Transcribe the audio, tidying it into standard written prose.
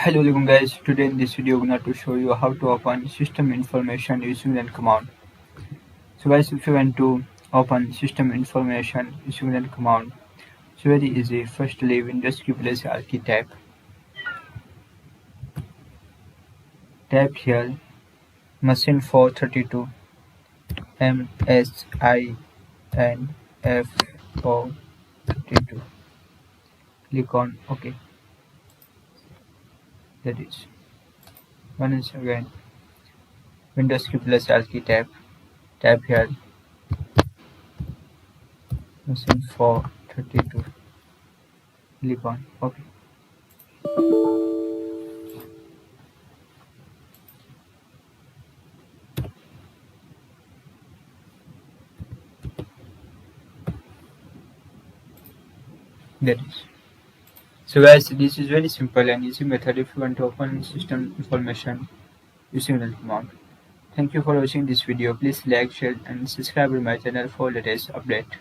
Hello everyone guys, today in this video I'm going to show you how to open system information using run command. So guys, if you want to open system information using run command, it's very easy. Firstly, Windows key plus key tap here machine 432 MSINF432, click on OK. That is once again Windows key plus key tap here machine 432, click on OK. That is. So guys, this is very simple and easy method if you want to open system information using run command. Thank you for watching this video. Please like, share and subscribe to my channel for latest update.